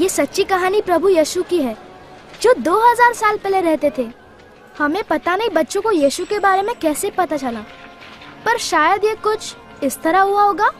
ये सच्ची कहानी प्रभु यीशु की है, जो 2000 साल पहले रहते थे। हमें पता नहीं बच्चों को यीशु के बारे में कैसे पता चला, पर शायद ये कुछ इस तरह हुआ होगा।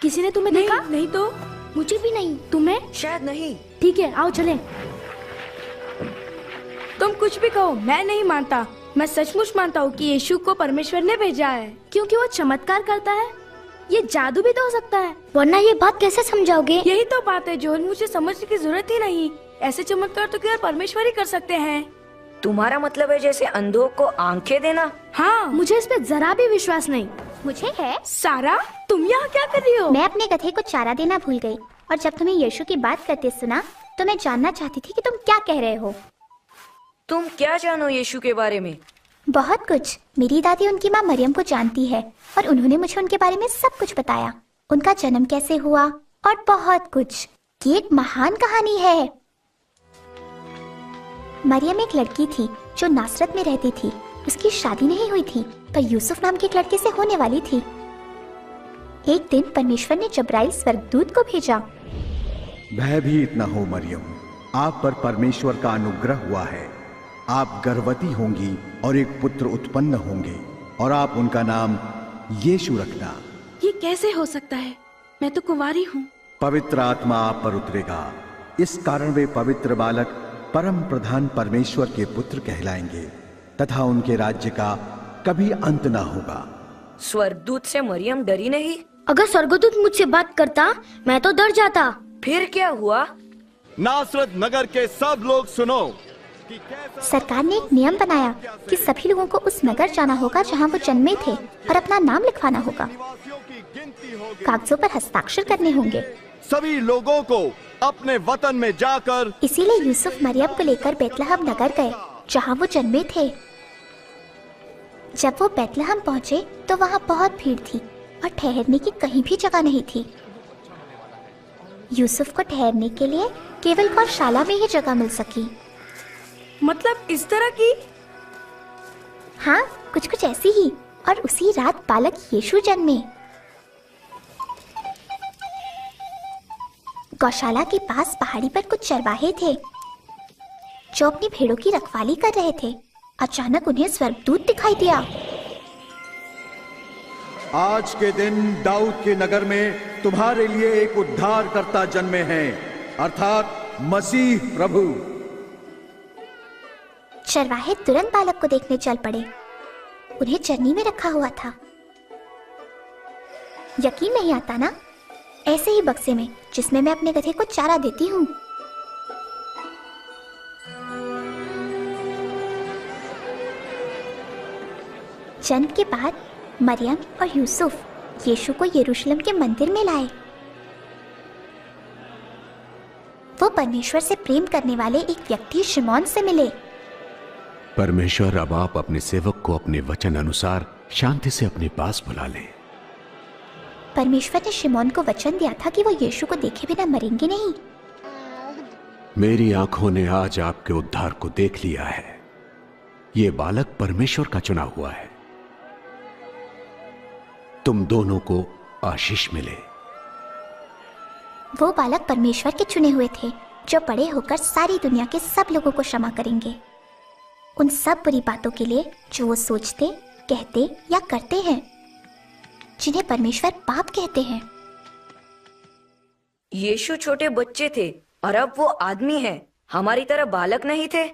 किसी ने तुम्हें देखा? नहीं तो मुझे भी नहीं। तुम्हें? शायद नहीं। ठीक है, आओ चलें। तुम कुछ भी कहो, मैं नहीं मानता। मैं सचमुच मानता हूँ कि यीशु को परमेश्वर ने भेजा है, क्योंकि वो चमत्कार करता है। ये जादू भी तो हो सकता है, वरना ये बात कैसे समझाओगे? यही तो बात है जोन, मुझे समझने की जरूरत ही नहीं। ऐसे चमत्कार तो केवल परमेश्वर ही कर सकते हैं। तुम्हारा मतलब है जैसे अंधों को आंखें देना? हाँ। मुझे इस पे जरा भी विश्वास नहीं। मुझे है। सारा, तुम यहाँ क्या कर रही हो? मैं अपने गधे को चारा देना भूल गई, और जब तुम्हें यीशु की बात करते सुना तो मैं जानना चाहती थी कि तुम क्या कह रहे हो। तुम क्या जानो यीशु के बारे में? बहुत कुछ। मेरी दादी उनकी माँ मरियम को जानती है, और उन्होंने मुझे उनके बारे में सब कुछ बताया। उनका जन्म कैसे हुआ और बहुत कुछ। ये एक महान कहानी है। मरियम एक लड़की थी जो नासरत में रहती थी। उसकी शादी नहीं हुई थी, पर यूसुफ नाम के एक लड़के से होने वाली थी। एक दिन परमेश्वर ने जब्राइल स्वर्गदूत को भेजा। भयभीत न हो मरियम, आप पर परमेश्वर का अनुग्रह हुआ है। आप गर्भवती होंगी और एक पुत्र उत्पन्न होंगे, और आप उनका नाम यीशु रखना। ये कैसे हो सकता है? मैं तो कुंवारी हूँ। पवित्र आत्मा आप पर उतरेगा, इस कारण वे पवित्र बालक परम प्रधान परमेश्वर के पुत्र कहलाएंगे, तथा उनके राज्य का कभी अंत ना होगा। स्वर्गदूत से मरियम डरी नहीं? अगर स्वर्गदूत मुझसे बात करता मैं तो डर जाता। फिर क्या हुआ? नासरत नगर के सब लोग सुनो। सरकार ने एक नियम बनाया कि सभी लोगों को उस नगर जाना होगा जहां वो जन्मे थे, और अपना नाम लिखवाना होगा। कागजों पर हस्ताक्षर करने होंगे। सभी लोगों को अपने वतन में जाकर। इसीलिए यूसुफ मरियम को लेकर बेतलहम नगर गए जहां वो जन्मे थे। जब वो बेतलहम पहुंचे तो वहां बहुत भीड़ थी और ठहरने की कहीं भी जगह नहीं थी। यूसुफ को ठहरने के लिए केवल गौशाला में ही जगह मिल सकी। मतलब इस तरह की? हाँ, कुछ कुछ ऐसी ही। और उसी रात बालक यीशु जन्मे। गौशाला के पास पहाड़ी पर कुछ चरवाहे थे जो अपनी भेड़ों की रखवाली कर रहे थे। अचानक उन्हें स्वर्गदूत दिखाई दिया। आज के दिन दाऊद के नगर में तुम्हारे लिए एक उद्धारकर्ता जन्मे हैं, अर्थात मसीह प्रभु। चरवाहे तुरंत बालक को देखने चल पड़े। उन्हें चरनी में रखा हुआ था। यकीन नहीं आता ना? ऐसे ही बक्से में जिसमें मैं अपने गधे को चारा देती हूँ। जन्म के बाद मरियम और यूसुफ यीशु को यरूशलेम के मंदिर में लाए। वो परमेश्वर से प्रेम करने वाले एक व्यक्ति शिमोन से मिले। परमेश्वर, अब आप अपने सेवक को अपने वचन अनुसार शांति से अपने पास बुला लें। परमेश्वर ने शिमोन को वचन दिया था कि वो यीशु को देखे बिना मरेंगे नहीं। मेरी आंखों ने आज आपके उद्धार को देख लिया है। ये बालक परमेश्वर का चुना हुआ है। तुम दोनों को आशीष मिले। वो बालक परमेश्वर के चुने हुए थे, जो बड़े होकर सारी दुनिया के सब लोगों को क्षमा करेंगे, उन सब बुरी बातों के लिए जो वो सोचते, कहते या करते हैं, जिन्हें परमेश्वर पाप कहते हैं। यीशु छोटे बच्चे थे और अब वो आदमी है, हमारी तरह बालक नहीं थे।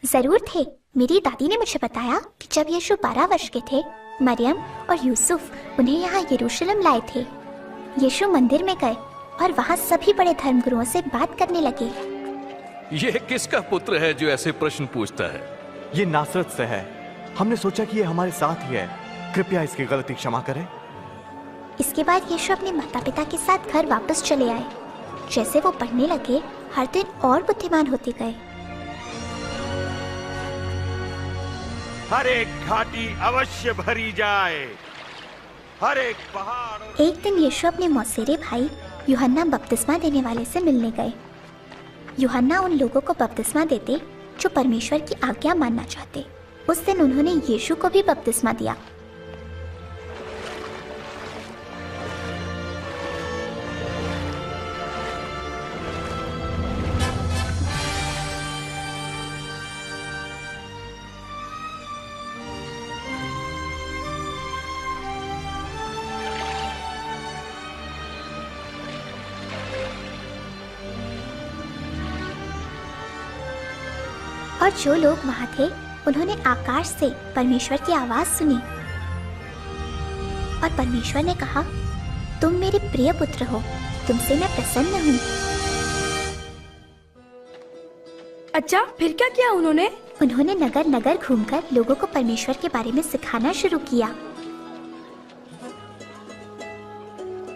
जरूर थे। मेरी दादी ने मुझे बताया कि जब यीशु 12 वर्ष के थे, मरियम और यूसुफ उन्हें यहाँ यरूशलेम लाए थे। यीशु मंदिर में गए और वहाँ सभी बड़े धर्मगुरुओं से बात करने लगे। ये किसका पुत्र है जो ऐसे प्रश्न पूछता है? ये नासरत से है। हमने सोचा कि ये हमारे साथ ही है। कृपया इसकी गलती क्षमा करें। इसके बाद यीशु अपने माता पिता के साथ घर वापस चले आए। जैसे वो पढ़ने लगे, हर दिन और बुद्धिमान होते गए। हर एक घाटी अवश्य भरी जाए, हर एक पहाड़। एक दिन यीशु अपने मौसेरे भाई यूहन्ना बपतिस्मा देने वाले से मिलने गए। यूहन्ना उन लोगों को बपतिस्मा देते जो परमेश्वर की आज्ञा मानना चाहते। उस दिन उन्होंने यीशु को भी बपतिस्मा दिया। और जो लोग वहां थे उन्होंने आकाश से परमेश्वर की आवाज सुनी और परमेश्वर ने कहा, तुम मेरे प्रिय पुत्र हो, तुमसे मैं प्रसन्न हूँ। अच्छा, फिर क्या किया उन्होंने? उन्होंने नगर नगर घूमकर लोगों को परमेश्वर के बारे में सिखाना शुरू किया।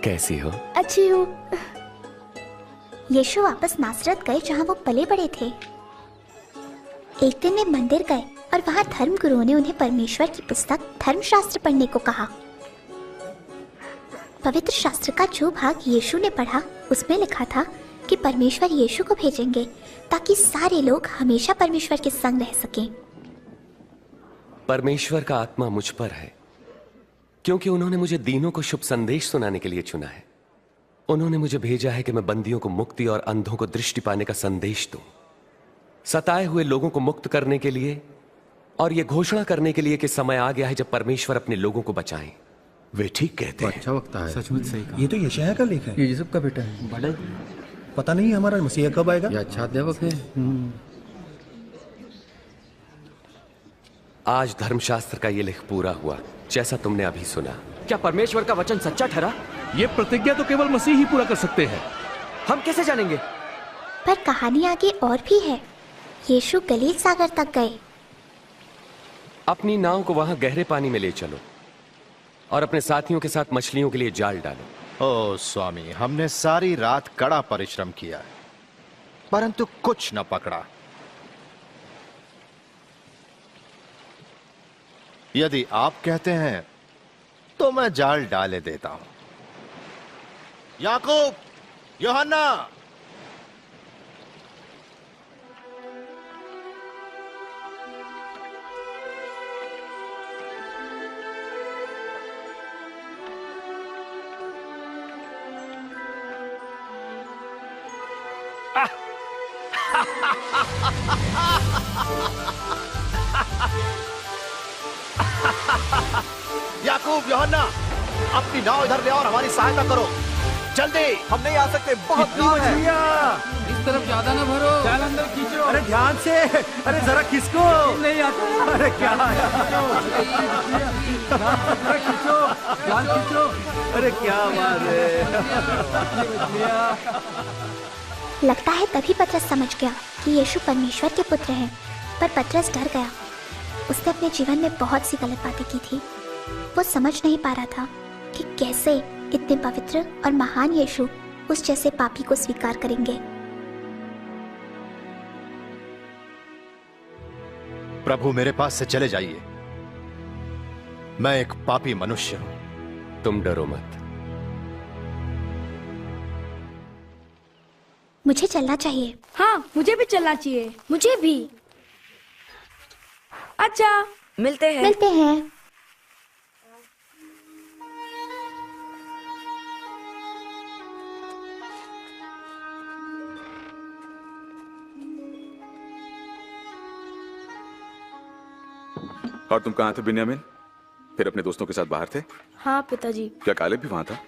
कैसी हो? अच्छी हूँ। यीशु वापस नासरत गए जहाँ वो पले बड़े थे। एक दिन वे मंदिर गए और वहाँ धर्म गुरुओं ने उन्हें परमेश्वर की पुस्तक धर्मशास्त्र पढ़ने को कहा। पवित्र शास्त्र का जो भाग यीशु ने पढ़ा उसमें लिखा था कि परमेश्वर यीशु को भेजेंगे ताकि सारे लोग हमेशा परमेश्वर के संग रह सकें। परमेश्वर का आत्मा मुझ पर है क्योंकि उन्होंने मुझे दीनों को शुभ संदेश सुनाने के लिए चुना है। उन्होंने मुझे भेजा है कि मैं बंदियों को मुक्ति और अंधों को दृष्टि पाने का संदेश दूं, सताए हुए लोगों को मुक्त करने के लिए और ये घोषणा करने के लिए कि समय आ गया है जब परमेश्वर अपने लोगों को बचाएं। वे ठीक कहते हैं। अच्छा वक्त है। सचमुच सही कहा। ये तो यशायाह का लेख है। ये यूसुफ का बेटा है। बड़ा पता नहीं हमारा मसीहा कब आएगा। ये अच्छा अध्यापक है। आज धर्मशास्त्र का ये लेख पूरा हुआ जैसा तुमने अभी सुना। क्या परमेश्वर का वचन सच्चा ठहरा? ये प्रतिज्ञा तो केवल मसीह ही पूरा कर सकते हैं। हम कैसे जानेंगे? पर कहानी आगे और भी है। यीशु गलील सागर तक गए। अपनी नाव को वहां गहरे पानी में ले चलो और अपने साथियों के साथ मछलियों के लिए जाल डालो। ओ स्वामी, हमने सारी रात कड़ा परिश्रम किया परंतु कुछ न पकड़ा। यदि आप कहते हैं तो मैं जाल डाले देता हूं। याकूब, यूहन्ना, याकूब, यूहन्ना, अपनी नाव इधर ले और हमारी सहायता करो जल्दी। हम नहीं आ सकते, बहुत नाव है। इस तरफ ज्यादा ना भरो। जाल अंदर खींचो। अरे ध्यान से, अरे जरा खिसको। नहीं आता। अरे क्या खींचो, जाल खींचो। अरे क्या बात है। लगता है तभी पतरस समझ गया कि यीशु परमेश्वर के पुत्र हैं। पर पतरस डर गया। उसने अपने जीवन में बहुत सी गलत बातें की थी। वो समझ नहीं पा रहा था कि कैसे इतने पवित्र और महान यीशु उस जैसे पापी को स्वीकार करेंगे। प्रभु, मेरे पास से चले जाइए, मैं एक पापी मनुष्य हूं। तुम डरो मत। मुझे चलना चाहिए। हाँ, मुझे भी चलना चाहिए। मुझे भी। अच्छा, मिलते हैं। मिलते हैं। और तुम कहाँ थे बिन्यामीन? फिर अपने दोस्तों के साथ बाहर थे? हाँ पिताजी। क्या कालेब भी वहां था?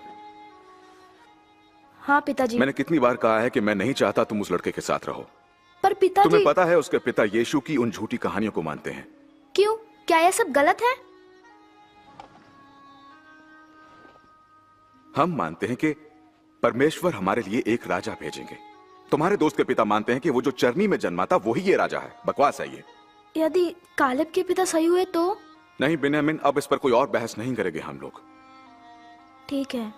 हाँ पिताजी। मैंने कितनी बार कहा है कि मैं नहीं चाहता तुम उस लड़के के साथ रहो। पर पिताजी। तुम्हें पता है उसके पिता यीशु की उन झूठी कहानियों को मानते हैं। क्यों? क्या यह सब गलत है? हम मानते हैं कि परमेश्वर हमारे लिए एक राजा भेजेंगे। तुम्हारे दोस्त के पिता मानते हैं कि वो जो चरनी में जन्मा था वही ये राजा है। बकवास है ये। यदि कालेब के पिता सही हुए तो? नहीं बिन्यामीन, अब इस पर कोई और बहस नहीं करेंगे हम लोग। ठीक है।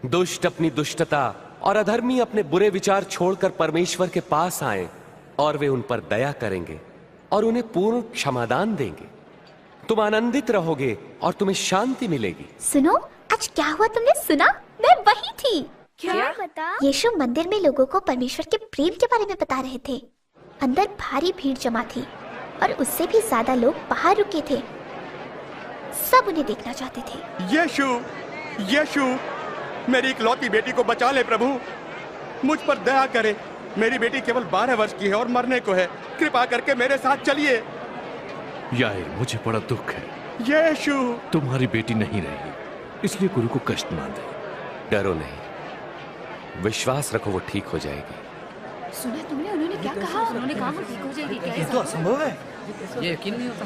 दुष्ट अपनी दुष्टता और अधर्मी अपने बुरे विचार छोड़कर परमेश्वर के पास आए और वे उन पर दया करेंगे और उन्हें पूर्ण क्षमादान देंगे। तुम आनंदित रहोगे और तुम्हें शांति मिलेगी। सुनो, आज क्या हुआ तुमने सुना? मैं वही थी। क्या बता? यीशु मंदिर में लोगों को परमेश्वर के प्रेम के बारे में बता रहे थे। अंदर भारी भीड़ जमा थी और उससे भी ज्यादा लोग बाहर रुके थे। सब उन्हें देखना चाहते थे। यीशु, यीशु, मेरी इकलौती बेटी को बचा ले प्रभु, मुझ पर दया करे। मेरी बेटी केवल 12 वर्ष की है और मरने को है। कृपा करके मेरे साथ चलिए। यार, मुझे बड़ा दुख है। यीशु, तुम्हारी बेटी नहीं रही, इसलिए गुरु को कष्ट ना दे। डरो नहीं, विश्वास रखो, वो ठीक हो जाएगी। सुना तुमने उन्होंने क्या कहा? उन्होंने कहा वो ठीक हो जाएगी। ये तो असंभव है। ये यकीन नहीं होता।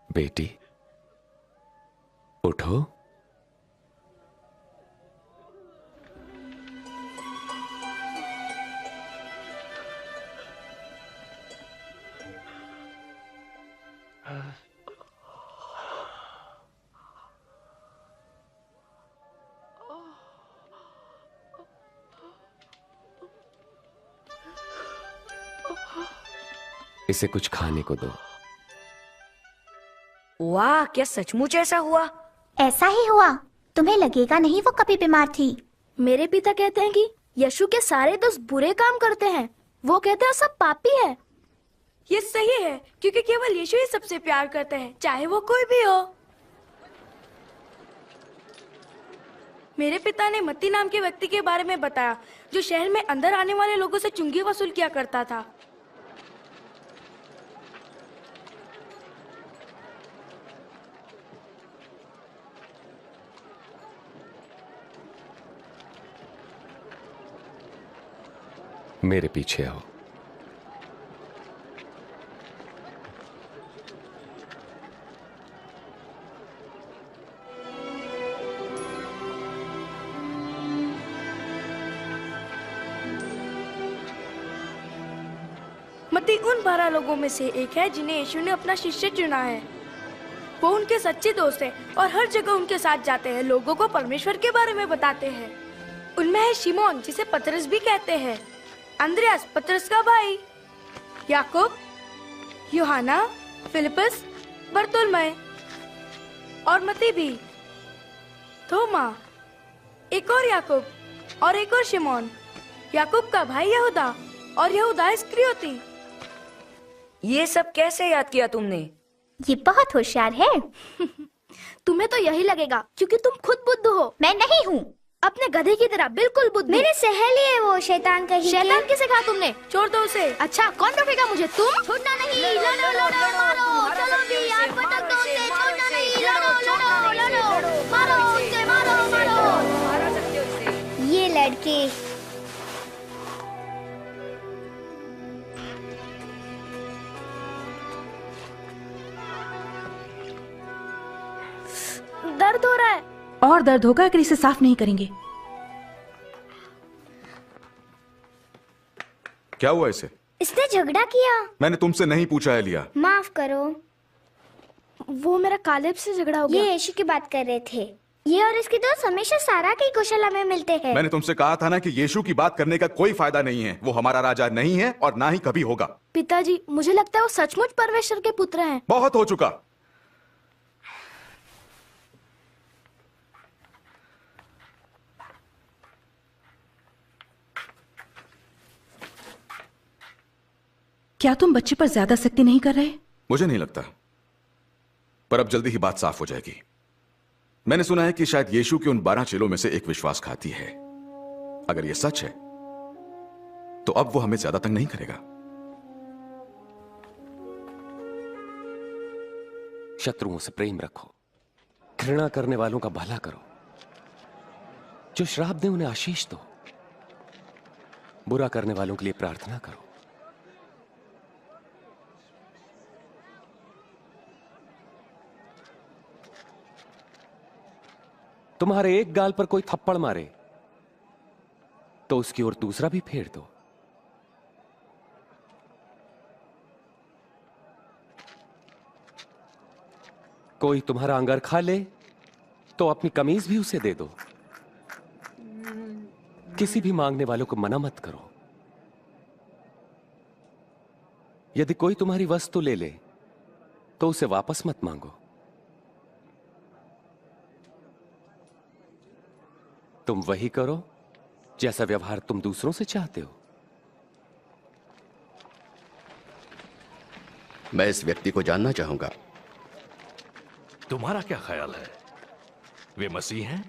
बेटी, उठो। इसे कुछ खाने को दो। वाह, क्या सचमुच ऐसा हुआ? ऐसा ही हुआ। तुम्हें लगेगा नहीं वो कभी बीमार थी। मेरे पिता कहते हैं कि यीशु के सारे दोस्त बुरे काम करते हैं। वो कहते हैं सब पापी है। ये सही है, क्योंकि केवल यीशु ही सबसे प्यार करते हैं, चाहे वो कोई भी हो। मेरे पिता ने मत्ती नाम के व्यक्ति के बारे में बताया, जो शहर में अंदर आने वाले लोगों से चुंगी वसूल किया करता था। मेरे पीछे आओ। मत्ती उन 12 लोगों में से एक है जिन्हें यीशु ने अपना शिष्य चुना है। वो उनके सच्चे दोस्त हैं और हर जगह उनके साथ जाते हैं, लोगों को परमेश्वर के बारे में बताते हैं। उनमें है शिमोन, जिसे पतरस भी कहते हैं, अंद्रयास पतरस का भाई, याकूब, यूहन्ना, फिलिपस, बरतुल्मै और मत्ती भी, थोमा, एक और याकूब और एक और शिमोन, याकूब का भाई यहूदा और यहूदा इस्करियोती। ये सब कैसे याद किया तुमने? ये बहुत होशियार है। तुम्हें तो यही लगेगा क्योंकि तुम खुद बुद्ध हो। मैं नहीं हूँ। अपने गधे की तरह बिल्कुल बुद्धू। मेरे सहेली है वो, शैतान कहीं शैतान किसे कहा तुमने? छोड़ दो उसे। अच्छा, कौन रोकेगा मुझे? तुम? छोड़ना नहीं। लड़ो लड़ो मारो, चलो भी यार, पटक दो उसे। छोड़ना नहीं। लड़ो लड़ो लड़ो, मारो उसे, मारो मारो। मारा सकते हो इसे। ये लड़के दर्द हो रहा है। और दर्द होगा अगर इसे साफ नहीं करेंगे। क्या हुआ इसे? इसने झगड़ा किया। मैंने तुमसे नहीं पूछा है लिया। माफ करो। वो मेरा कालेब से झगड़ा हो गया। ये यीशु की बात कर रहे थे। ये और इसके दोस्त हमेशा सारा की गौशाला में मिलते हैं। मैंने तुमसे कहा था ना कि यीशु की बात करने का कोई फायदा नहीं है। वो हमारा राजा नहीं है और ना ही कभी होगा। पिताजी, मुझे लगता है वो सचमुच परमेश्वर के पुत्र हैं। बहुत हो चुका। क्या तुम बच्चे पर ज्यादा सख्ती नहीं कर रहे? मुझे नहीं लगता, पर अब जल्दी ही बात साफ हो जाएगी। मैंने सुना है कि शायद यीशु के उन 12 चेलों में से एक विश्वासघाती है। अगर यह सच है तो अब वो हमें ज्यादा तंग नहीं करेगा। शत्रुओं से प्रेम रखो, घृणा करने वालों का भला करो, जो श्राप दे उन्हें आशीष दो, बुरा करने वालों के लिए प्रार्थना करो। तुम्हारे एक गाल पर कोई थप्पड़ मारे तो उसकी ओर दूसरा भी फेर दो। कोई तुम्हारा अंगरखा ले तो अपनी कमीज भी उसे दे दो। किसी भी मांगने वालों को मना मत करो। यदि कोई तुम्हारी वस्तु ले ले तो उसे वापस मत मांगो। तुम वही करो जैसा व्यवहार तुम दूसरों से चाहते हो। मैं इस व्यक्ति को जानना चाहूंगा। तुम्हारा क्या ख्याल है, वे मसीह हैं?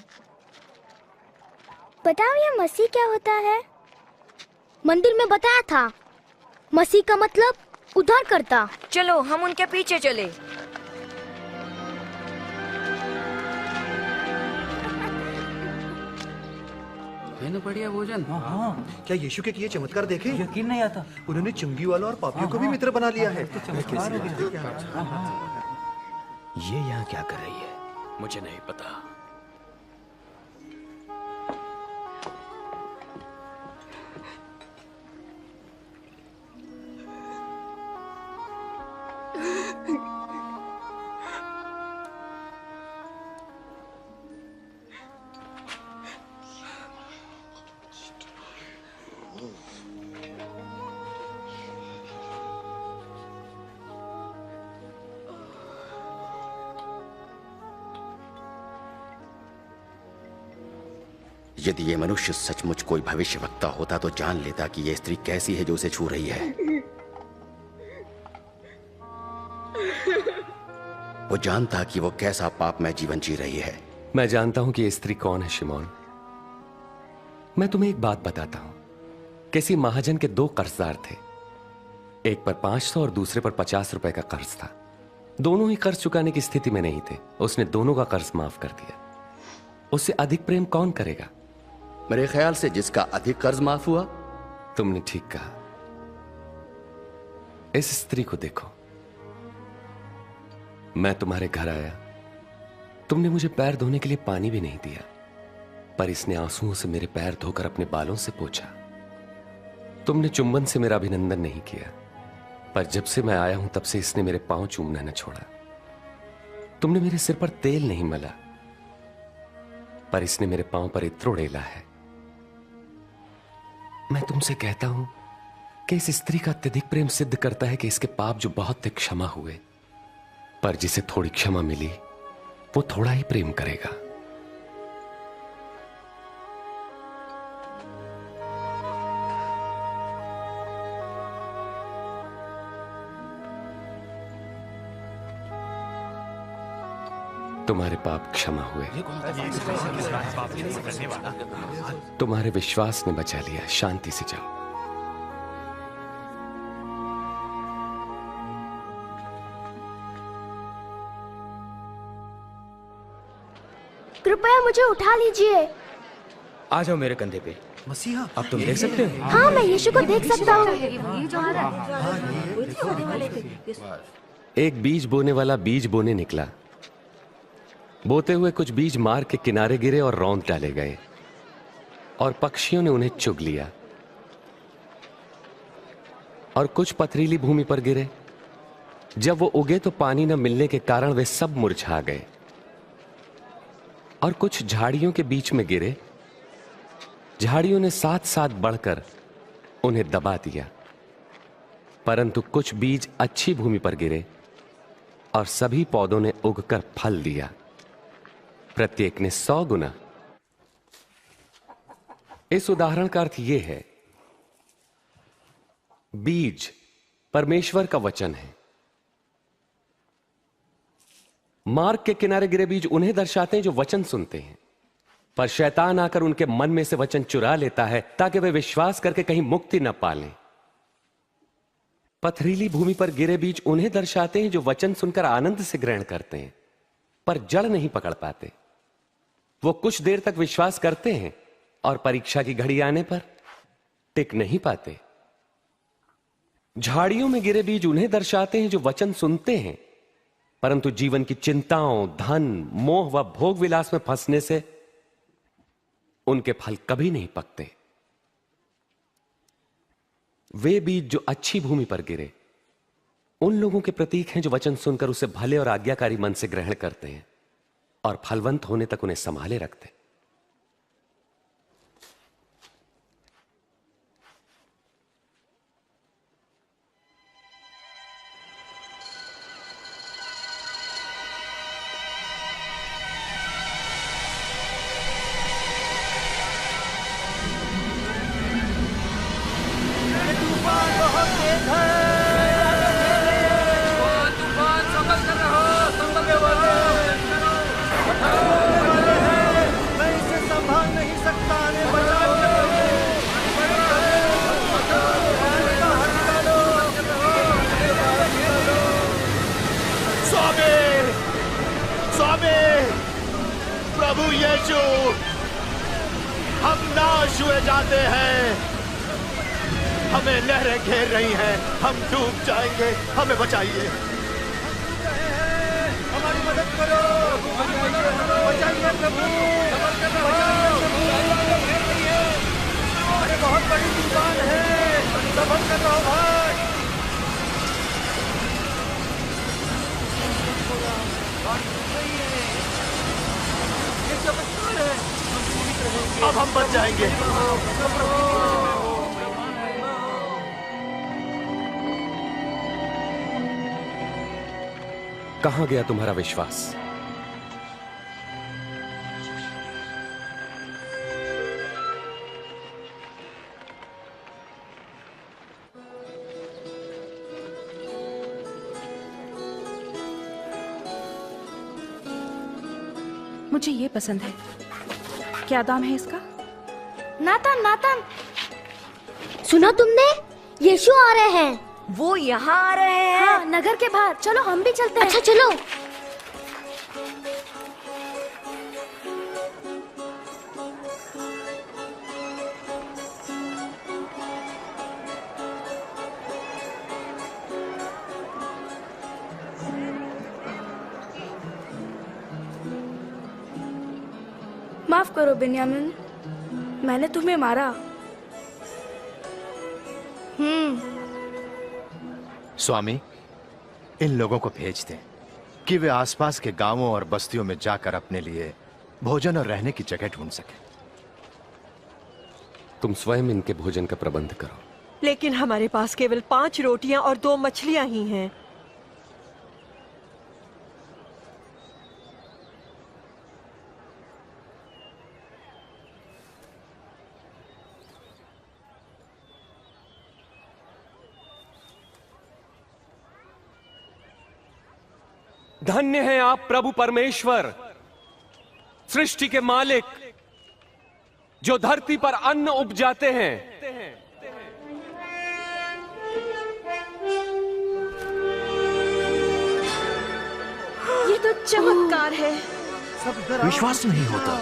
बताओ ये मसीह क्या होता है? मंदिर में बताया था, मसीह का मतलब उद्धार करता। चलो हम उनके पीछे चले। है ना बढ़िया भोजन। हाँ, क्या यीशु के किए चमत्कार देखे? यकीन नहीं आता। उन्होंने चुंगी वालों और पापियों को भी मित्र बना लिया है। ये यहाँ क्या कर रही है? मुझे नहीं पता। यदि ये मनुष्य सचमुच कोई भविष्यवक्ता होता तो जान लेता कि यह स्त्री कैसी है जो उसे छू रही है। वो जानता कि वो कैसा पापमय जीवन जी रही है। मैं जानता हूं कि ये स्त्री कौन है शिमोन। मैं तुम्हें एक बात बताता हूं। किसी महाजन के 2 कर्जदार थे, एक पर 500 और दूसरे पर 50 रुपए का कर्ज था। दोनों ही कर्ज चुकाने की स्थिति में नहीं थे। उसने दोनों का कर्ज माफ कर दिया। उससे अधिक प्रेम कौन करेगा? मेरे ख्याल से जिसका अधिक कर्ज माफ हुआ। तुमने ठीक कहा। इस स्त्री को देखो। मैं तुम्हारे घर आया, तुमने मुझे पैर धोने के लिए पानी भी नहीं दिया, पर इसने आंसुओं से मेरे पैर धोकर अपने बालों से पोंछा। तुमने चुंबन से मेरा अभिनंदन नहीं किया, पर जब से मैं आया हूं तब से इसने मेरे पांव चूमना न छोड़ा। तुमने मेरे सिर पर तेल नहीं मला, पर इसने मेरे पांव पर इत्र उड़ेला है। मैं तुमसे कहता हूं कि इस स्त्री का अत्यधिक प्रेम सिद्ध करता है कि इसके पाप जो बहुत थे क्षमा हुए, पर जिसे थोड़ी क्षमा मिली वो थोड़ा ही प्रेम करेगा। तुम्हारे पाप क्षमा हुए। तुम्हारे विश्वास ने बचा लिया। शांति से जाओ। कृपया मुझे उठा लीजिए। आ जाओ मेरे कंधे पे। मसीहा, अब तुम देख सकते हो? हाँ, मैं यीशु को देख सकता हूँ। एक बीज बोने वाला बीज बोने निकला। बोते हुए कुछ बीज मार्ग के किनारे गिरे और रौंद डाले गए, और पक्षियों ने उन्हें चुग लिया। और कुछ पथरीली भूमि पर गिरे। जब वो उगे तो पानी न मिलने के कारण वे सब मुरझा गए। और कुछ झाड़ियों के बीच में गिरे। झाड़ियों ने साथ साथ बढ़कर उन्हें दबा दिया। परंतु कुछ बीज अच्छी भूमि पर गिरे और सभी पौधों ने उगकर फल दिया, प्रत्येक ने 100 गुना। इस उदाहरण का अर्थ यह है, बीज परमेश्वर का वचन है। मार्ग के किनारे गिरे बीज उन्हें दर्शाते हैं जो वचन सुनते हैं, पर शैतान आकर उनके मन में से वचन चुरा लेता है ताकि वे विश्वास करके कहीं मुक्ति न पालें। पथरीली भूमि पर गिरे बीज उन्हें दर्शाते हैं जो वचन सुनकर आनंद से ग्रहण करते हैं, पर जड़ नहीं पकड़ पाते। वो कुछ देर तक विश्वास करते हैं और परीक्षा की घड़ी आने पर टिक नहीं पाते। झाड़ियों में गिरे बीज उन्हें दर्शाते हैं जो वचन सुनते हैं, परंतु जीवन की चिंताओं, धन, मोह व भोग विलास में फंसने से उनके फल कभी नहीं पकते। वे बीज जो अच्छी भूमि पर गिरे उन लोगों के प्रतीक हैं जो वचन सुनकर उसे भले और आज्ञाकारी मन से ग्रहण करते हैं और फलवंत होने तक उन्हें संभाले रखते हैं। प्रभु यीशु, हम नाश हुए जाते हैं, हमें लहरें घेर रही हैं, हम डूब जाएंगे, हमें बचाइए, हमारी मदद करो, बचाइए प्रभु, अरे बहुत बड़ी तूफान है, सफर कर रहा हूं भाई। अब हम बच जाएंगे। कहां गया तुम्हारा विश्वास? मुझे ये पसंद है। क्या दाम है इसका? नाथन, नाथन, सुना तुमने? यीशु आ रहे हैं। वो यहाँ आ रहे हैं। हाँ, नगर के बाहर। चलो हम भी चलते हैं। अच्छा चलो। माफ करो बेन्यामिन, मैंने तुम्हें मारा। स्वामी, इन लोगों को भेज दें कि वे आसपास के गांवों और बस्तियों में जाकर अपने लिए भोजन और रहने की जगह ढूंढ सकें। तुम स्वयं इनके भोजन का प्रबंध करो। लेकिन हमारे पास केवल 5 रोटियां और 2 मछलियां ही हैं। धन्य है आप प्रभु परमेश्वर, सृष्टि के मालिक, जो धरती पर अन्न उपजाते हैं। ये तो चमत्कार है। विश्वास नहीं होता।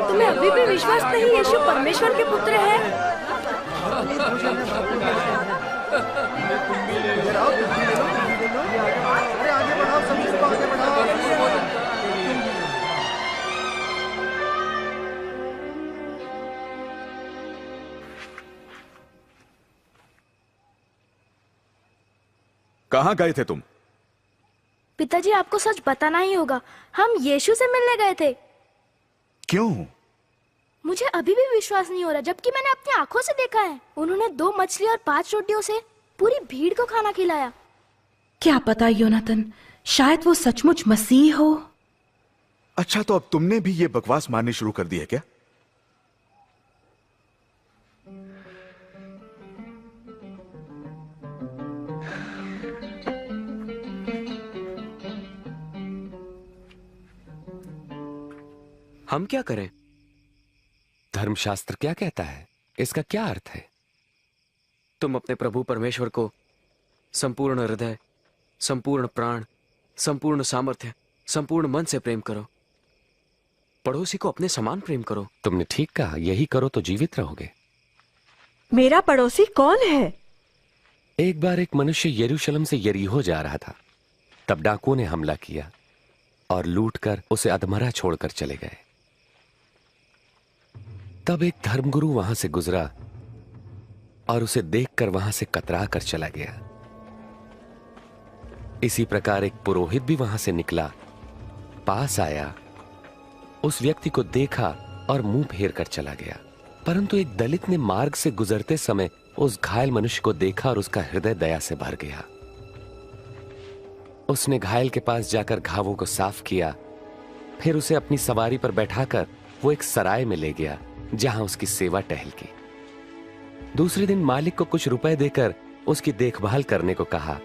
तुम्हें अभी भी विश्वास नहीं यीशु परमेश्वर के पुत्र है? कहां गए थे तुम? पिताजी, आपको सच बताना ही होगा, हम यीशु से मिलने गए थे। क्यों? मुझे अभी भी विश्वास नहीं हो रहा, जबकि मैंने अपनी आंखों से देखा है। उन्होंने 2 मछली और 5 रोटियों से पूरी भीड़ को खाना खिलाया। क्या पता योनाथन, शायद वो सचमुच मसीह हो। अच्छा, तो अब तुमने भी ये बकवास मारनी शुरू कर दी है क्या? हम क्या करें? धर्मशास्त्र क्या कहता है? इसका क्या अर्थ है? तुम अपने प्रभु परमेश्वर को संपूर्ण हृदय, संपूर्ण प्राण, संपूर्ण सामर्थ्य, संपूर्ण मन से प्रेम करो। पड़ोसी को अपने समान प्रेम करो। तुमने ठीक कहा, यही करो तो जीवित रहोगे। मेरा पड़ोसी कौन है? एक बार एक मनुष्य यरूशलेम से यरीहो जा रहा था। तब डाकुओं ने हमला किया और लूटकर उसे अधमरा छोड़कर चले गए। तब एक धर्मगुरु वहां से गुजरा और उसे देखकर वहां से कतरा कर चला गया। इसी प्रकार एक पुरोहित भी वहां से निकला, पास आया, उस व्यक्ति को देखा और मुंह फेर कर चला गया। परंतु एक दलित ने मार्ग से गुजरते समय उस घायल मनुष्य को देखा और उसका हृदय दया से भर गया। उसने घायल के पास जाकर घावों को साफ किया, फिर उसे अपनी सवारी पर बैठाकर वो एक सराय में ले गया जहां उसकी सेवा टहल की। दूसरे दिन मालिक को कुछ रुपए देकर उसकी देखभाल करने को कहा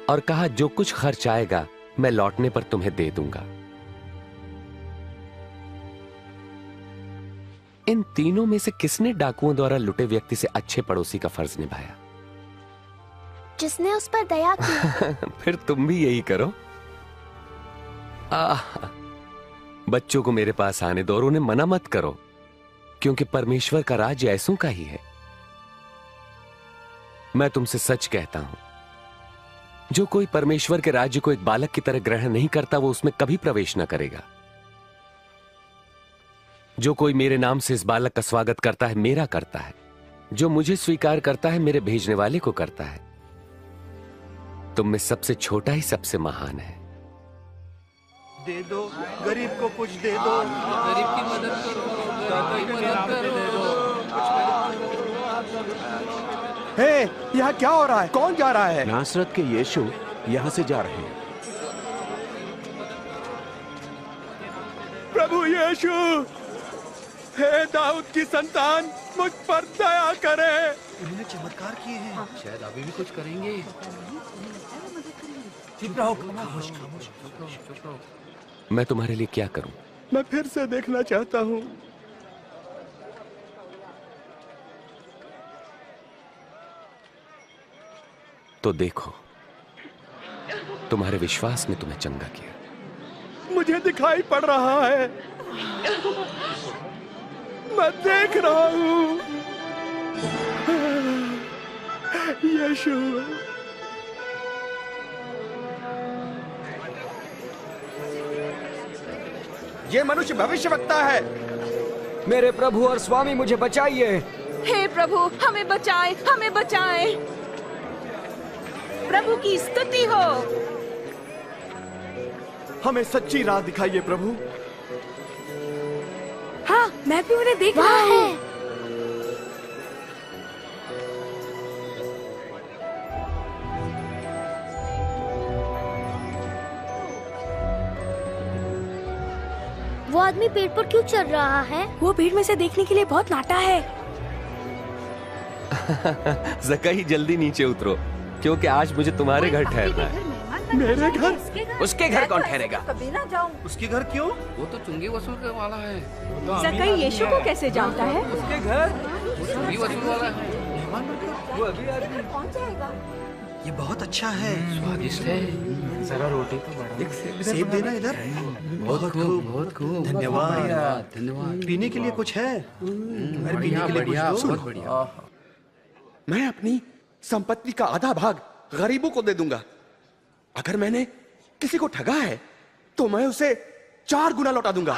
और कहा, जो कुछ खर्च आएगा मैं लौटने पर तुम्हें दे दूंगा। इन तीनों में से किसने डाकुओं द्वारा लुटे व्यक्ति से अच्छे पड़ोसी का फर्ज निभाया? जिसने उस पर दया की। फिर तुम भी यही करो। बच्चों को मेरे पास आने दो और उन्हें मना मत करो, क्योंकि परमेश्वर का राज्य ऐसों का ही है। मैं तुमसे सच कहता हूं, जो कोई परमेश्वर के राज्य को एक बालक की तरह ग्रहण नहीं करता, वो उसमें कभी प्रवेश न करेगा। जो कोई मेरे नाम से इस बालक का स्वागत करता है, मेरा करता है। जो मुझे स्वीकार करता है, मेरे भेजने वाले को करता है। तुम में सबसे छोटा ही सबसे महान है। दे दो, गरीब को कुछ दे दो, गरीब की मदद करो। हे, यहाँ क्या हो रहा है? कौन जा रहा है? नासरत के यीशु यहाँ से जा रहे हैं। प्रभु यीशु, हे दाऊद की संतान, मुझ पर दया करे। उन्होंने चमत्कार किए हैं। शायद अभी भी कुछ करेंगे। चुप रहो, खामोश। मैं तुम्हारे लिए क्या करूं? मैं फिर से देखना चाहता हूं। तो देखो, तुम्हारे विश्वास ने तुम्हें चंगा किया। मुझे दिखाई पड़ रहा है, मैं देख रहा हूं। यीशु, ये मनुष्य भविष्यवक्ता है। मेरे प्रभु और स्वामी, मुझे बचाइए। हे प्रभु, हमें बचाएं, हमें बचाएं। प्रभु की स्तुति हो। हमें सच्ची राह दिखाइए प्रभु। हाँ, मैं भी उन्हें देख रहा हूँ। वो आदमी पेड़ पर क्यों चढ़ रहा है? वो पेड़ में से देखने के लिए बहुत नाटा है। ज़क्कई, जल्दी नीचे उतरो, क्योंकि आज मुझे तुम्हारे घर ठहरना है। मेरे घर? उसके घर कौन ठहरेगा? कभी ना जाऊं। उसके घर क्यों? वो तो चुंगी वसूल करने वाला है। ज़क्कई यीशु को कैसे जानता है? उसके घर वो चुंगी वसूल वाला है। वो अभी आदमी कौन जाएगा? ये बहुत अच्छा है, स्वादिष्ट है। जरा रोटी तो बढ़ा। सेब देना इधर। बहुत खूब, बहुत खूब। धन्यवाद, धन्यवाद। पीने के लिए कुछ है? बढ़िया, बढ़िया, बहुत बढ़िया। मैं अपनी संपत्ति का आधा भाग गरीबों को दे दूंगा। अगर मैंने किसी को ठगा है तो मैं उसे 4 गुना लौटा दूंगा।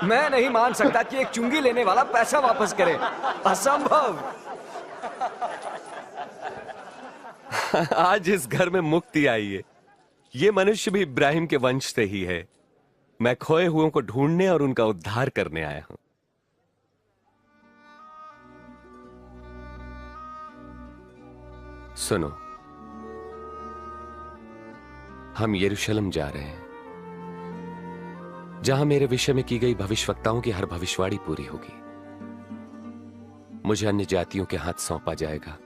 मैं नहीं मान सकता कि एक चुंगी लेने वाला पैसा वापस करे। असंभव। आज इस घर में मुक्ति आई है। ये मनुष्य भी इब्राहिम के वंश से ही है। मैं खोए हुओं को ढूंढने और उनका उद्धार करने आया हूं। सुनो, हम यरूशलेम जा रहे हैं, जहां मेरे विषय में की गई भविष्यवक्ताओं की हर भविष्यवाणी पूरी होगी। मुझे अन्य जातियों के हाथ सौंपा जाएगा।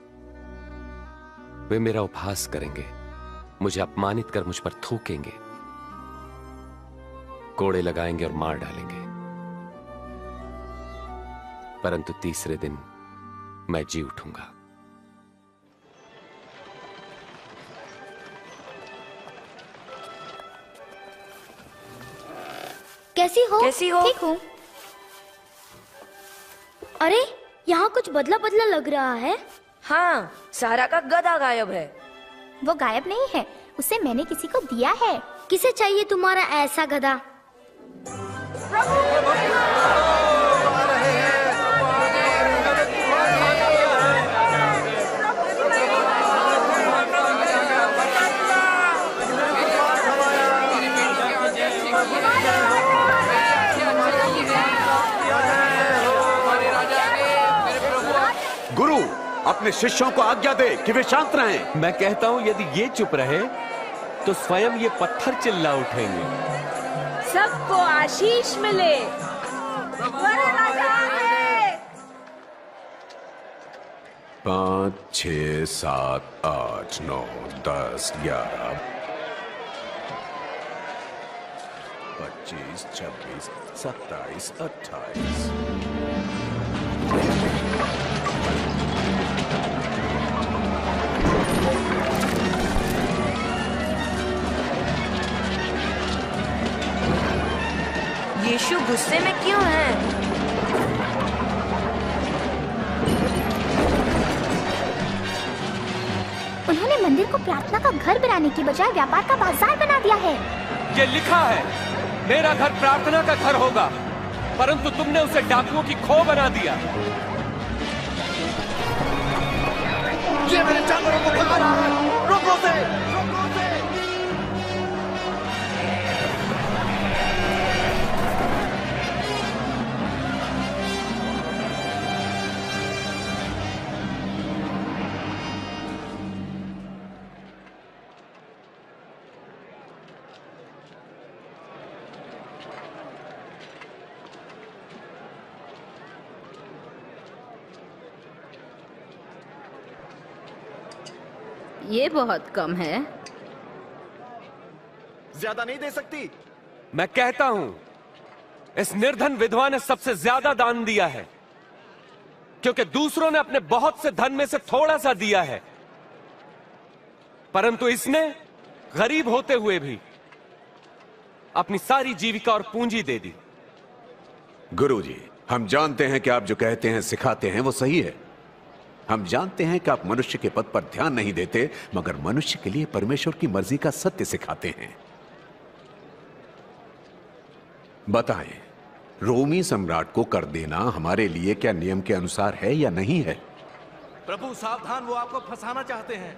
वे मेरा उपहास करेंगे, मुझे अपमानित कर मुझ पर थूकेंगे, कोड़े लगाएंगे और मार डालेंगे। परंतु तीसरे दिन मैं जी उठूंगा। कैसी हो? ठीक हूँ। अरे यहाँ कुछ बदला बदला लग रहा है। हाँ, सारा का गधा गायब है। वो गायब नहीं है, उसे मैंने किसी को दिया है। किसे चाहिए तुम्हारा ऐसा गधा? गुरु, अपने शिष्यों को आज्ञा दे कि वे शांत रहें। मैं कहता हूं, यदि ये चुप रहे तो स्वयं ये पत्थर चिल्ला उठेंगे। सबको आशीष मिले। 5, 6, 7, 8, 9, 10, 11, 25, 26, 27, 28। यीशु गुस्से में क्यों है? उन्होंने मंदिर को प्रार्थना का घर बनाने की बजाय व्यापार का बाजार बना दिया है। ये लिखा है, मेरा घर प्रार्थना का घर होगा, परंतु तुमने उसे डाकुओं की खो बना दिया। ये मेरे जानवरों को खा रहा है, रोको उसे, रोको उसे। ये बहुत कम है। ज्यादा नहीं दे सकती। मैं कहता हूं, इस निर्धन विधवा ने सबसे ज्यादा दान दिया है, क्योंकि दूसरों ने अपने बहुत से धन में से थोड़ा सा दिया है, परंतु इसने गरीब होते हुए भी अपनी सारी जीविका और पूंजी दे दी। गुरुजी, हम जानते हैं कि आप जो कहते हैं सिखाते हैं वो सही है। हम जानते हैं कि आप मनुष्य के पद पर ध्यान नहीं देते, मगर मनुष्य के लिए परमेश्वर की मर्जी का सत्य सिखाते हैं। बताएं, रोमी सम्राट को कर देना हमारे लिए क्या नियम के अनुसार है या नहीं है? प्रभु सावधान, वो आपको फंसाना चाहते हैं।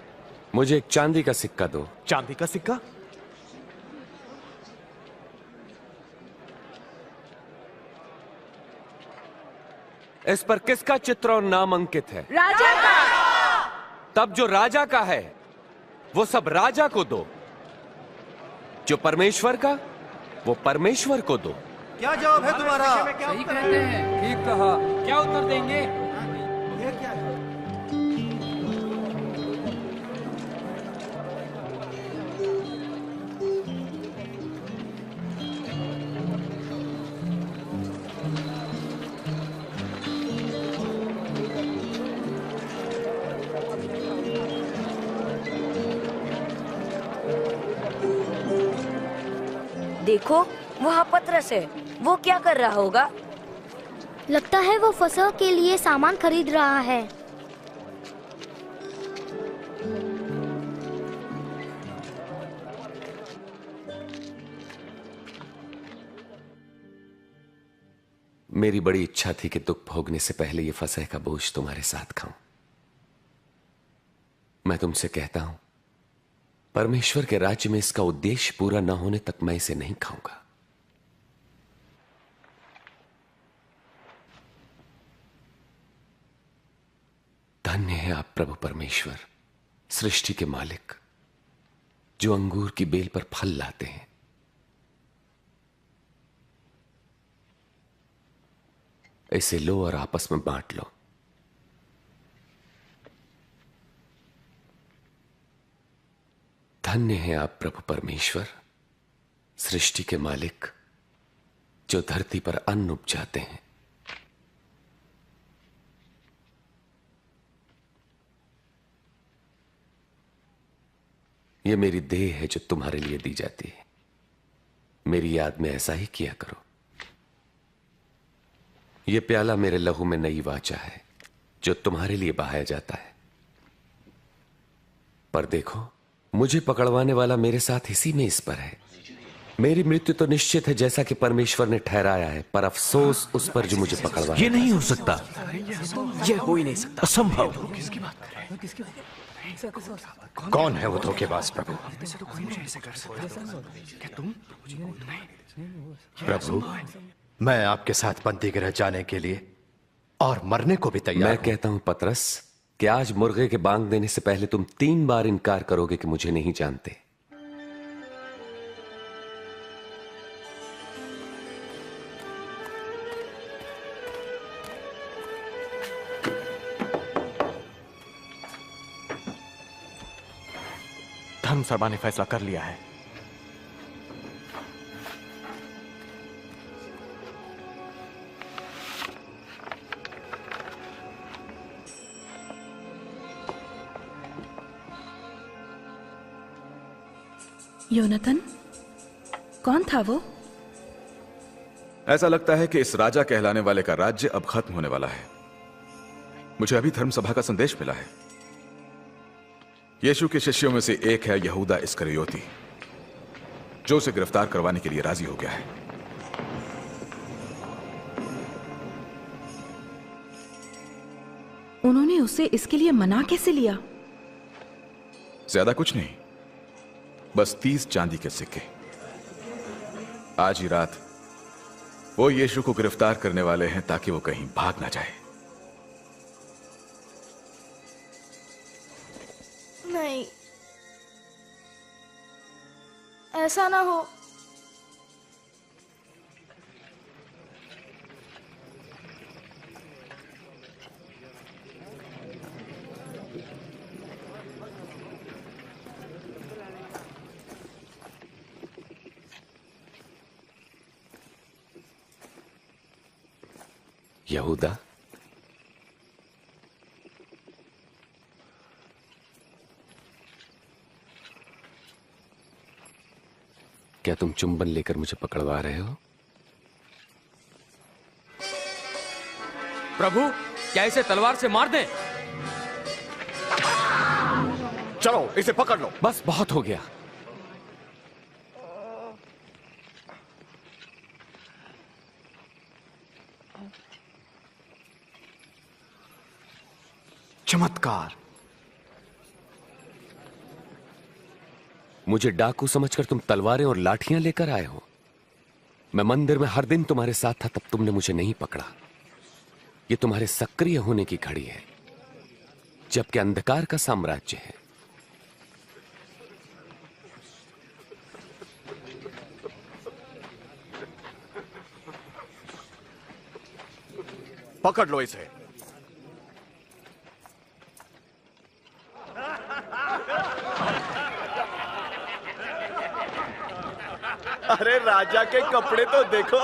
मुझे एक चांदी का सिक्का दो। चांदी का सिक्का? इस पर किसका चित्र और नाम अंकित है? राजा का। तब जो राजा का है वो सब राजा को दो, जो परमेश्वर का वो परमेश्वर को दो। क्या जवाब है तुम्हारा? सही कहते हैं। ठीक कहा। क्या उत्तर देंगे? ये क्या है? देखो, वहाँ पतरस है। वो क्या कर रहा होगा? लगता है वो फसल के लिए सामान खरीद रहा है। मेरी बड़ी इच्छा थी कि दुख भोगने से पहले ये फसह का बोझ तुम्हारे साथ खाऊं। मैं तुमसे कहता हूं, परमेश्वर के राज्य में इसका उद्देश्य पूरा न होने तक मैं इसे नहीं खाऊंगा। धन्य है आप प्रभु परमेश्वर, सृष्टि के मालिक, जो अंगूर की बेल पर फल लाते हैं। इसे लो और आपस में बांट लो। धन्य है आप प्रभु परमेश्वर, सृष्टि के मालिक, जो धरती पर अन्न उपजाते हैं। यह मेरी देह है जो तुम्हारे लिए दी जाती है। मेरी याद में ऐसा ही किया करो। यह प्याला मेरे लहू में नई वाचा है जो तुम्हारे लिए बहाया जाता है। पर देखो, मुझे पकड़वाने वाला मेरे साथ इसी में इस पर है। मेरी मृत्यु तो निश्चित है जैसा कि परमेश्वर ने ठहराया है, पर अफसोस उस पर जो मुझे पकड़वाया। ये नहीं हो सकता, ये हो ही नहीं सकता, असंभव। कौन है वो धोखेबाज प्रभु? प्रभु, मैं आपके साथ बंदी गृह जाने के लिए और मरने को भी तैयार मैं कहता हूं पतरस कि आज मुर्गे के बांग देने से पहले तुम 3 बार इनकार करोगे कि मुझे नहीं जानते। धर्मसभा ने फैसला कर लिया है। योनाथन, कौन था वो? ऐसा लगता है कि इस राजा कहलाने वाले का राज्य अब खत्म होने वाला है। मुझे अभी धर्मसभा का संदेश मिला है। यीशु के शिष्यों में से एक है यहूदा इस्करियोती, जो उसे गिरफ्तार करवाने के लिए राजी हो गया है। उन्होंने उसे इसके लिए मना कैसे लिया? ज्यादा कुछ नहीं, बस 30 चांदी के सिक्के। आज ही रात वो यीशु को गिरफ्तार करने वाले हैं ताकि वो कहीं भाग ना जाए। नहीं, ऐसा ना हो। यहूदा, क्या तुम चुंबन लेकर मुझे पकड़वा रहे हो? प्रभु, क्या इसे तलवार से मार दें? चलो इसे पकड़ लो। बस बहुत हो गया। चमत्कार। मुझे डाकू समझकर तुम तलवारें और लाठियां लेकर आए हो। मैं मंदिर में हर दिन तुम्हारे साथ था, तब तुमने मुझे नहीं पकड़ा। ये तुम्हारे सक्रिय होने की घड़ी है, जबकि अंधकार का साम्राज्य है। पकड़ लो इसे। अरे राजा के कपड़े तो देखो।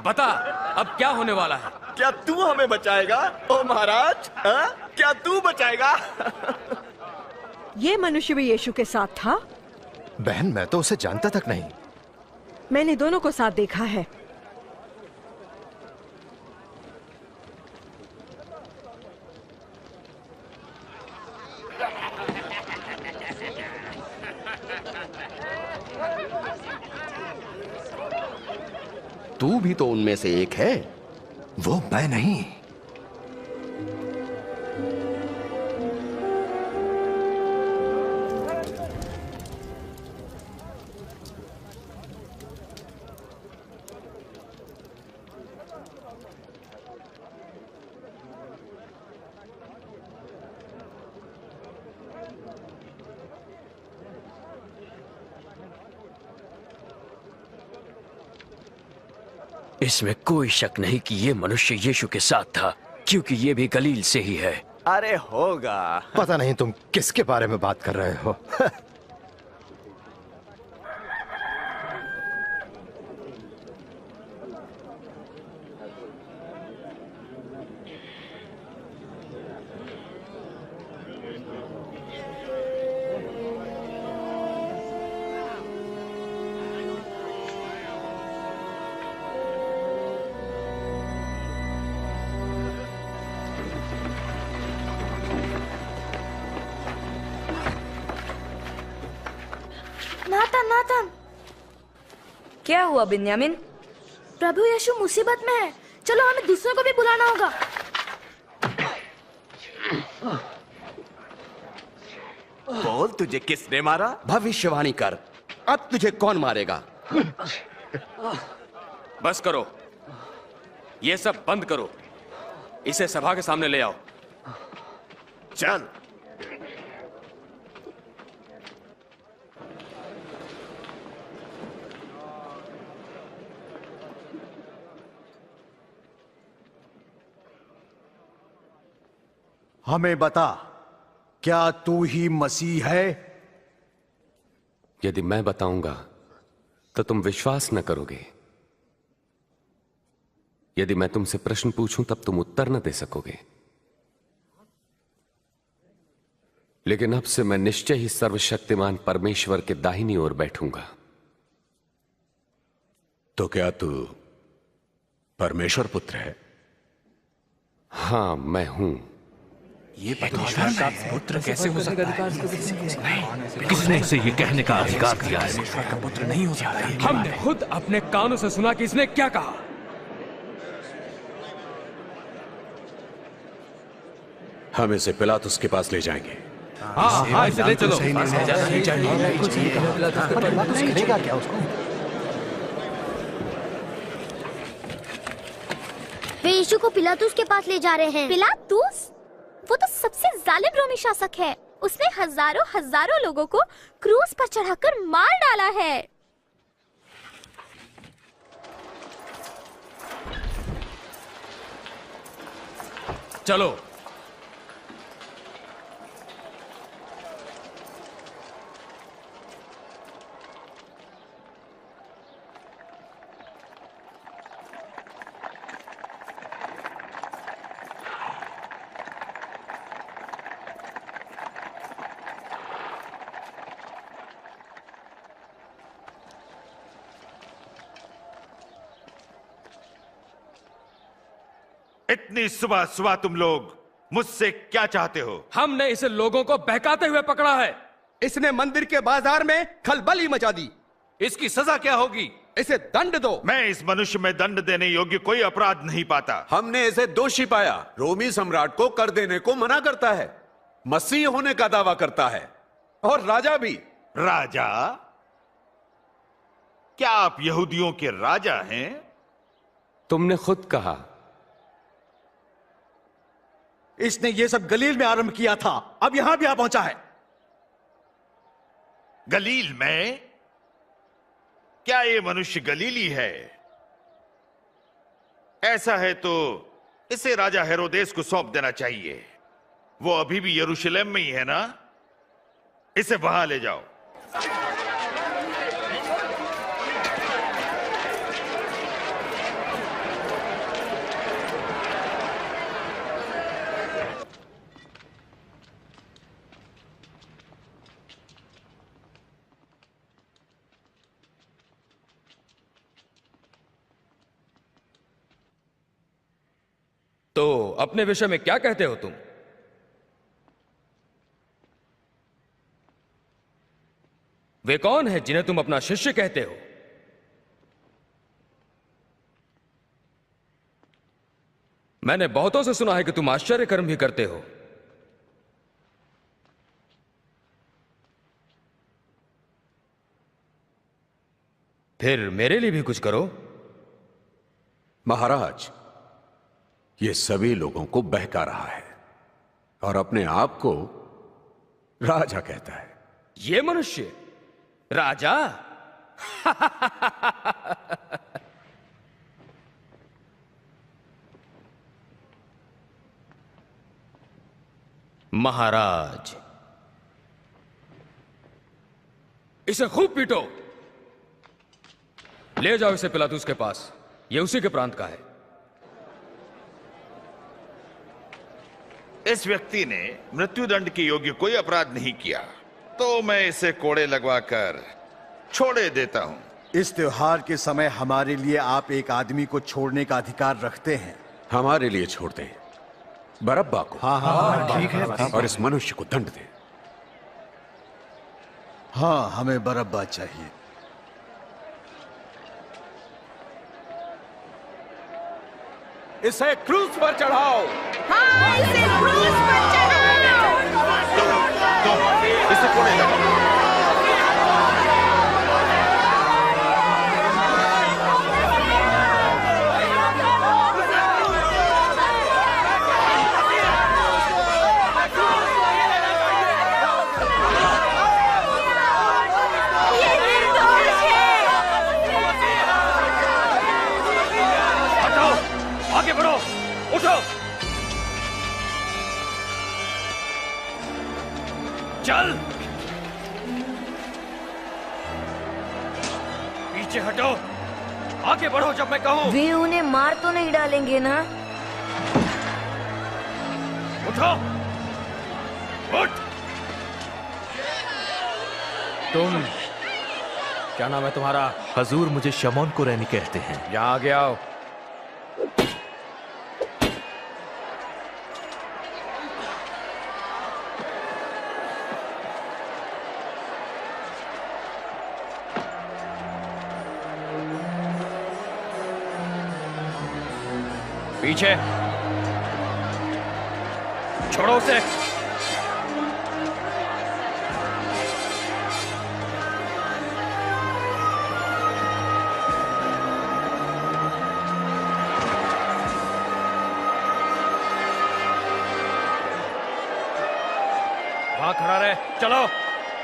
बता, अब क्या होने वाला है? क्या तू हमें बचाएगा? ओ महाराज, क्या तू बचाएगा? ये मनुष्य भी यीशु के साथ था? बहन, मैं तो उसे जानता तक नहीं। मैंने दोनों को साथ देखा है। तू भी तो उनमें से एक है। वो मैं नहीं। इसमें कोई शक नहीं कि ये मनुष्य यीशु के साथ था, क्योंकि ये भी गलील से ही है। अरे होगा। पता नहीं तुम किसके बारे में बात कर रहे हो। Nathan, Nathan. क्या हुआ बिन्यामिन? प्रभु यीशु मुसीबत में है। चलो हमें दूसरों को भी बुलाना होगा। बोल, तुझे किसने मारा? भविष्यवाणी कर, अब तुझे कौन मारेगा? बस करो, ये सब बंद करो। इसे सभा के सामने ले आओ। चल। हमें बता, क्या तू ही मसीह है? यदि मैं बताऊंगा तो तुम विश्वास न करोगे। यदि मैं तुमसे प्रश्न पूछूं तब तुम उत्तर न दे सकोगे। लेकिन अब से मैं निश्चय ही सर्वशक्तिमान परमेश्वर के दाहिनी ओर बैठूंगा। तो क्या तू परमेश्वर पुत्र है? हां, मैं हूं। ये परमेश्वर का पुत्र कैसे हो सकता है? किसने इसे ये कहने का अधिकार दिया है? परमेश्वर का पुत्र नहीं हो सकता। हमने खुद अपने कानों से सुना कि इसने क्या कहा। हम इसे पिलातुस के पास ले जाएंगे। हाँ, इसे ले चलो। करेगा क्या उसको? वे यीशु को पिलातुस के पास ले जा रहे हैं। पिलातुस? वो तो सबसे जालिम रोमी शासक है। उसने हजारों हजारों लोगों को क्रूस पर चढ़ाकर मार डाला है। चलो। इतनी सुबह सुबह तुम लोग मुझसे क्या चाहते हो? हमने इसे लोगों को बहकाते हुए पकड़ा है। इसने मंदिर के बाजार में खलबली मचा दी। इसकी सजा क्या होगी? इसे दंड दो। मैं इस मनुष्य में दंड देने योग्य कोई अपराध नहीं पाता। हमने इसे दोषी पाया। रोमी सम्राट को कर देने को मना करता है, मसीह होने का दावा करता है, और राजा भी। राजा? क्या आप यहूदियों के राजा हैं? तुमने खुद कहा। इसने ये सब गलील में आरंभ किया था, अब यहां भी आ पहुंचा है। गलील में? क्या ये मनुष्य गलीली है? ऐसा है तो इसे राजा हेरोदेस को सौंप देना चाहिए। वो अभी भी यरूशलेम में ही है ना? इसे वहां ले जाओ। तो अपने विषय में क्या कहते हो तुम? वे कौन है जिन्हें तुम अपना शिष्य कहते हो? मैंने बहुतों से सुना है कि तुम आश्चर्य कर्म भी करते हो। फिर मेरे लिए भी कुछ करो। महाराज, ये सभी लोगों को बहका रहा है और अपने आप को राजा कहता है। ये मनुष्य राजा? महाराज, इसे खूब पीटो। ले जाओ इसे पिलातुस के पास, ये उसी के प्रांत का है। इस व्यक्ति ने मृत्युदंड के योग्य कोई अपराध नहीं किया, तो मैं इसे कोड़े लगवाकर छोड़े देता हूं। इस त्योहार के समय हमारे लिए आप एक आदमी को छोड़ने का अधिकार रखते हैं। हमारे लिए छोड़ दें बरअब्बा को। हाँ, ठीक है। और इस मनुष्य को दंड दें। हाँ, हमें बरअब्बा चाहिए। इसे क्रूस पर चढ़ाओ। हाँ, इसे क्रूस पर चढ़ाओ। इसे कोड़े लगाओ। आगे बढ़ो, उठो। चल, पीछे हटो, आगे बढ़ो जब मैं कहूं। वे उन्हें मार तो नहीं डालेंगे ना? उठो, उठ। तुम, क्या नाम है तुम्हारा? हजूर, मुझे शमौन कुरैनी कहते हैं। यहाँ आगे आओ। पीछे छोड़ो उसे। वहां खड़ा रहे। चलो,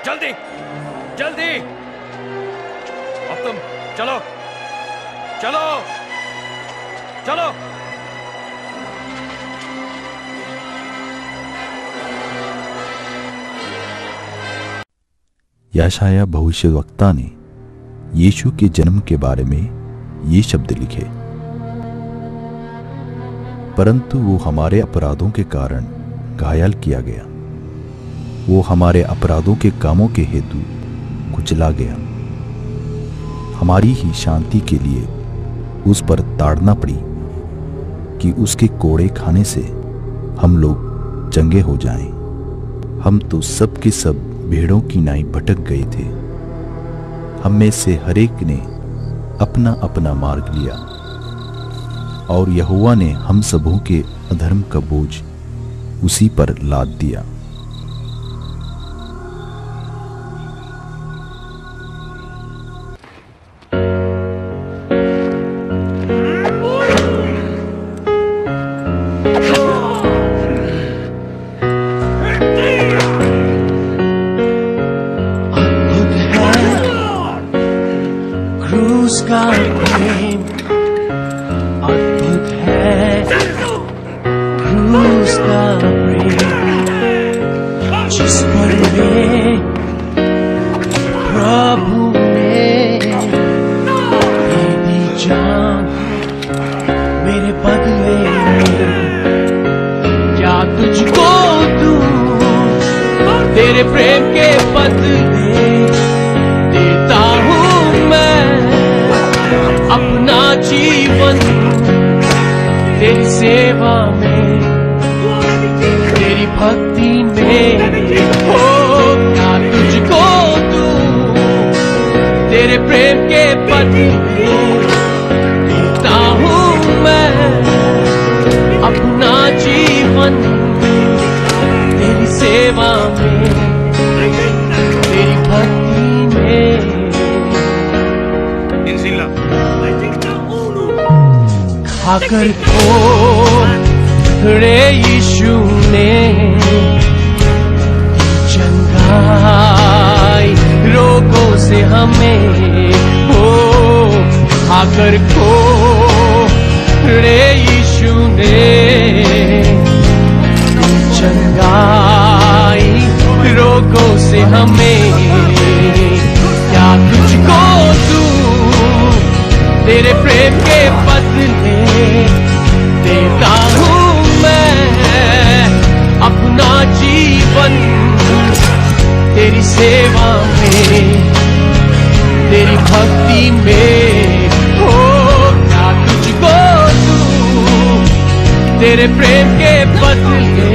जल्दी जल्दी। अब तुम चलो चलो चलो। यशायाह भविष्यवक्ता ने यीशु के जन्म के बारे में ये शब्द लिखे, परंतु वो हमारे अपराधों के कारण घायल किया गया, वो हमारे अपराधों के कामों के हेतु कुचला गया, हमारी ही शांति के लिए उस पर ताड़ना पड़ी कि उसके कोड़े खाने से हम लोग चंगे हो जाएं। हम तो सब के सब भेड़ों की नाई भटक गए थे, हम में से हरेक ने अपना अपना मार्ग लिया, और यहोवा ने हम सबों के अधर्म का बोझ उसी पर लाद दिया। उसका प्रेम अद्भुत है, क्रूस का प्रेम जिस पर प्रभु ने दे दी जान मेरे बदले में। क्या तुझको दूं तेरे प्रेम के बदले, देता हूँ मैं अपना जीवन तेरी सेवा में, तेरी भक्ति में। हो क्या तुझको दूं तेरे प्रेम के बदले, देता हूँ मैं अपना जीवन तेरी सेवा में, तेरी भक्ति में। खाकर रे यीशु ने चंगाई रोगों से हमें, हो खाकर रे यीशु ने चंगाई में क्या तुझको दूं, तेरे प्रेम के बदले देता हूँ मैं अपना जीवन तेरी सेवा में, तेरी भक्ति में। हो क्या तुझको दूं, तेरे प्रेम के बदले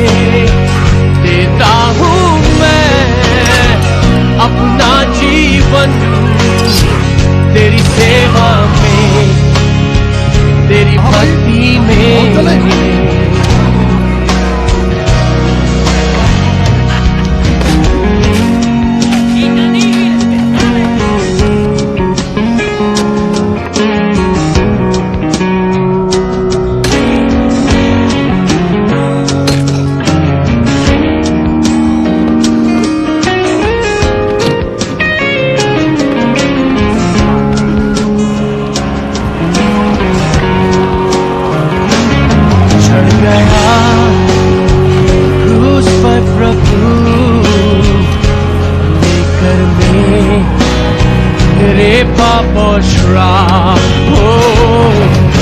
देता हूँ मैं अपना जीवन तेरी सेवा में, तेरी भक्ति में।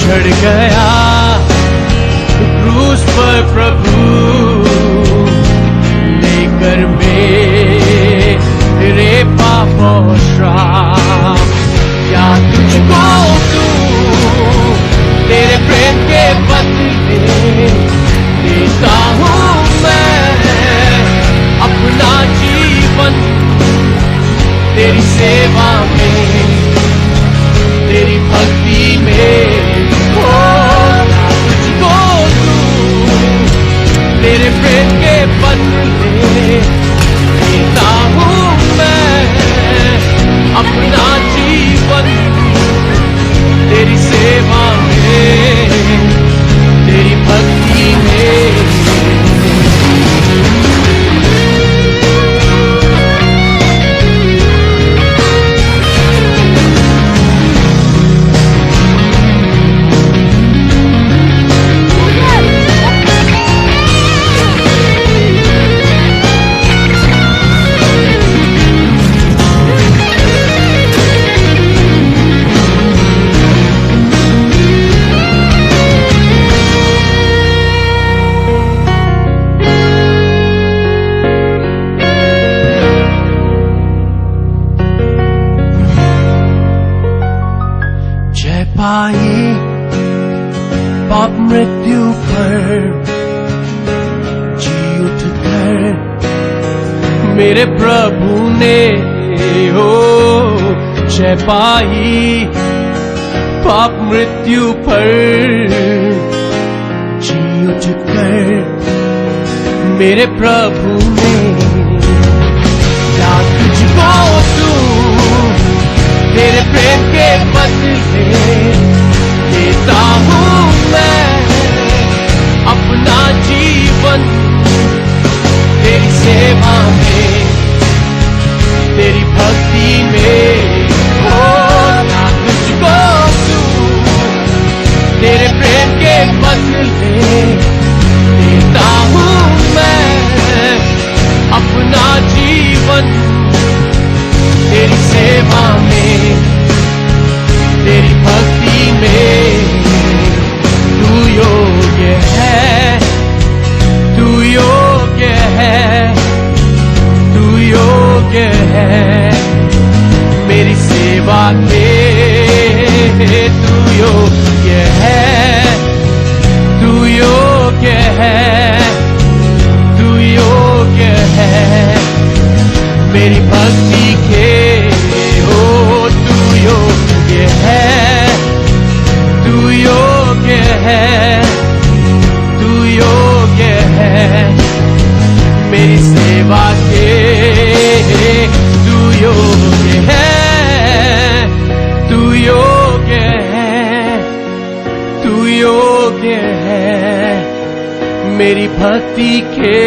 चढ़ गया क्रूस पर प्रभु, लेकर मेरे पाप और श्राप। क्या तुझको दूं, तेरे प्रेम के बदले देता हूँ मैं अपना जीवन तेरी सेवा में, तेरी भक्ति में। हो तुझको दूं, तेरे प्रेम के बदले देता हूँ मैं अपना जीवन तेरी सेवा में, तेरी भक्ति में। पाप मृत्यु पर जी उठकर मेरे प्रभु ने हो जय पाई। पाप मृत्यु पर जी उठकर मेरे प्रभु ने। क्या तुझको दूं, तेरे प्रेम के बदले देता हूँ मैं अपना जीवन तेरी सेवा में, तेरी भक्ति में। हो ना तुझको दूं, तेरे प्रेम के बदले देता हूँ मैं अपना जीवन तेरी सेवा में, तेरी भक्ति में। तू योग्य है, तू योग्य है, तू योग्य है मेरी सेवा के। तू योग्य है, तू योग्य है, तू योग्य है मेरी भक्ति के। हो तू योग्य है, तू योग्य है, तू योग्य है मेरी सेवा के। तू योग्य है, तू योग्य है, तू योग्य है मेरी भक्ति के।